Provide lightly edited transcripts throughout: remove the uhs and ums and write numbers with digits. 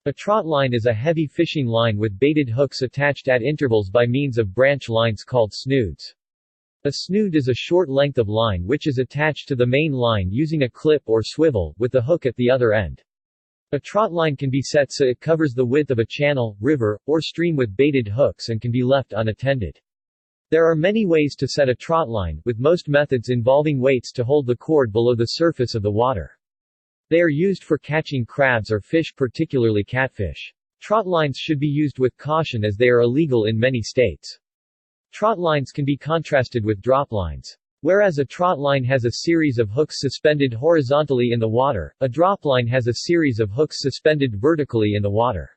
A trotline is a heavy fishing line with baited hooks attached at intervals by means of branch lines called snoods. A snood is a short length of line which is attached to the main line using a clip or swivel, with the hook at the other end. A trotline can be set so it covers the width of a channel, river, or stream with baited hooks and can be left unattended. There are many ways to set a trotline, with most methods involving weights to hold the cord below the surface of the water. They are used for catching crabs or fish, particularly catfish. Trotlines should be used with caution as they are illegal in many states. Trotlines can be contrasted with droplines. Whereas a trotline has a series of hooks suspended horizontally in the water, a dropline has a series of hooks suspended vertically in the water.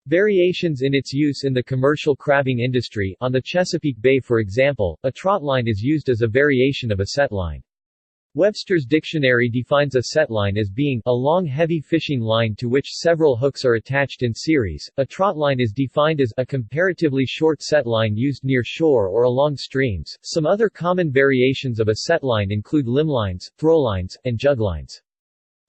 Variations in its use in the commercial crabbing industry. On the Chesapeake Bay, for example, a trotline is used as a variation of a setline. Webster's dictionary defines a setline as being a long heavy fishing line to which several hooks are attached in series. A trotline is defined as a comparatively short setline used near shore or along streams. Some other common variations of a setline include limlines, throwlines, and juglines.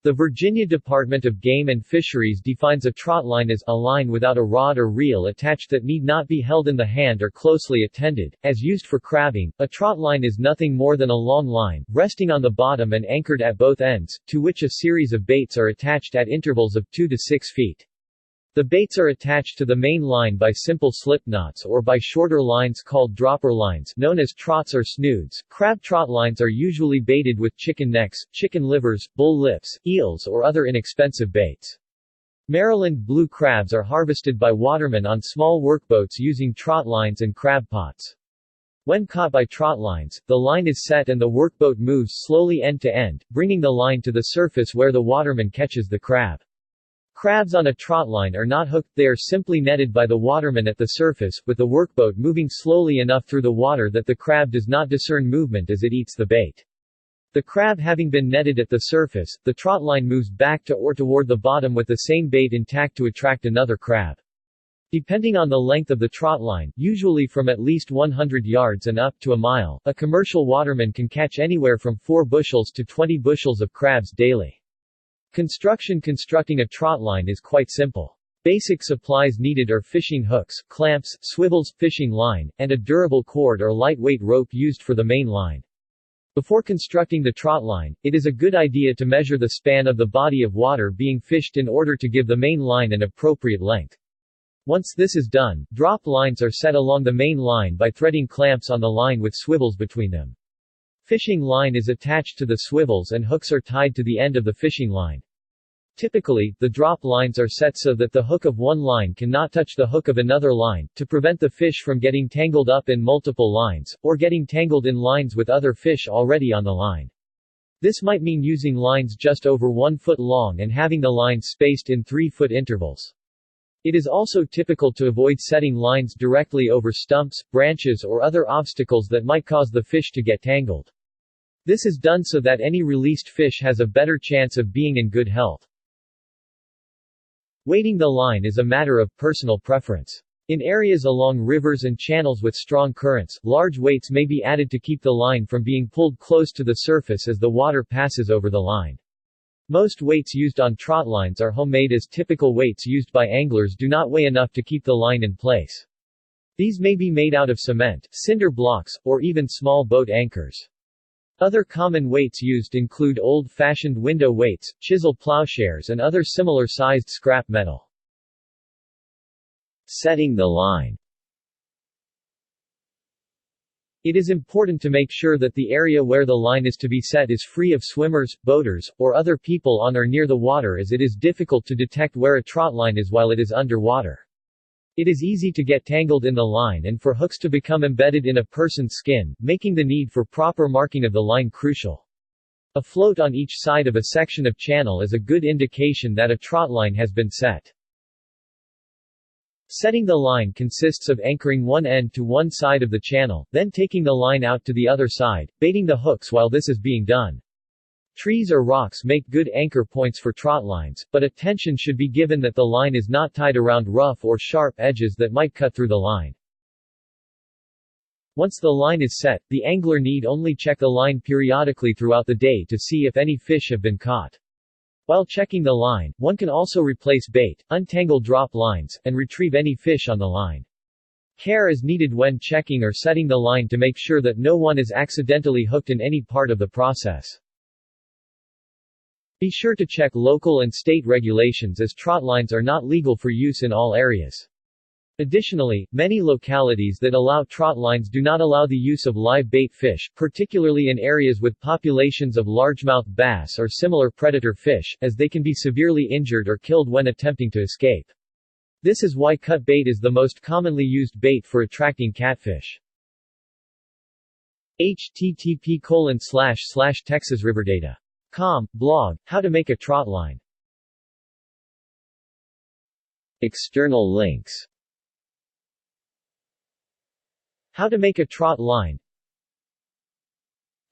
The Virginia Department of Game and Fisheries defines a trotline as a line without a rod or reel attached that need not be held in the hand or closely attended. As used for crabbing, a trotline is nothing more than a long line, resting on the bottom and anchored at both ends, to which a series of baits are attached at intervals of 2 to 6 feet. The baits are attached to the main line by simple slip knots or by shorter lines called dropper lines, known as trots or snoods. Crab trotlines are usually baited with chicken necks, chicken livers, bull lips, eels, or other inexpensive baits. Maryland blue crabs are harvested by watermen on small workboats using trotlines and crab pots. When caught by trotlines, the line is set and the workboat moves slowly end to end, bringing the line to the surface where the waterman catches the crab. Crabs on a trotline are not hooked, they are simply netted by the waterman at the surface, with the workboat moving slowly enough through the water that the crab does not discern movement as it eats the bait. The crab having been netted at the surface, the trotline moves back to or toward the bottom with the same bait intact to attract another crab. Depending on the length of the trotline, usually from at least 100 yards and up to a mile, a commercial waterman can catch anywhere from 4 bushels to 20 bushels of crabs daily. Constructing a trotline is quite simple. Basic supplies needed are fishing hooks, clamps, swivels, fishing line, and a durable cord or lightweight rope used for the main line. Before constructing the trotline, it is a good idea to measure the span of the body of water being fished in order to give the main line an appropriate length. Once this is done, drop lines are set along the main line by threading clamps on the line with swivels between them. Fishing line is attached to the swivels and hooks are tied to the end of the fishing line. Typically, the drop lines are set so that the hook of one line cannot touch the hook of another line, to prevent the fish from getting tangled up in multiple lines, or getting tangled in lines with other fish already on the line. This might mean using lines just over 1 foot long and having the lines spaced in 3-foot intervals. It is also typical to avoid setting lines directly over stumps, branches or other obstacles that might cause the fish to get tangled. This is done so that any released fish has a better chance of being in good health. Weighting the line is a matter of personal preference. In areas along rivers and channels with strong currents, large weights may be added to keep the line from being pulled close to the surface as the water passes over the line. Most weights used on trotlines are homemade, as typical weights used by anglers do not weigh enough to keep the line in place. These may be made out of cement, cinder blocks, or even small boat anchors. Other common weights used include old-fashioned window weights, chisel plowshares and other similar-sized scrap metal. Setting the line. It is important to make sure that the area where the line is to be set is free of swimmers, boaters, or other people on or near the water, as it is difficult to detect where a trotline is while it is underwater. It is easy to get tangled in the line and for hooks to become embedded in a person's skin, making the need for proper marking of the line crucial. A float on each side of a section of channel is a good indication that a trotline has been set. Setting the line consists of anchoring one end to one side of the channel, then taking the line out to the other side, baiting the hooks while this is being done. Trees or rocks make good anchor points for trotlines, but attention should be given that the line is not tied around rough or sharp edges that might cut through the line. Once the line is set, the angler need only check the line periodically throughout the day to see if any fish have been caught. While checking the line, one can also replace bait, untangle drop lines, and retrieve any fish on the line. Care is needed when checking or setting the line to make sure that no one is accidentally hooked in any part of the process. Be sure to check local and state regulations as trotlines are not legal for use in all areas. Additionally, many localities that allow trotlines do not allow the use of live bait fish, particularly in areas with populations of largemouth bass or similar predator fish, as they can be severely injured or killed when attempting to escape. This is why cut bait is the most commonly used bait for attracting catfish. http://texasriverdata.com, blog, How to make a trotline. External links. How to make a trotline.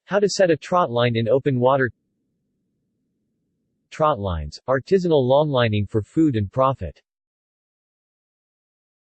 How to set a trotline in open water. Trotlines, artisanal longlining for food and profit.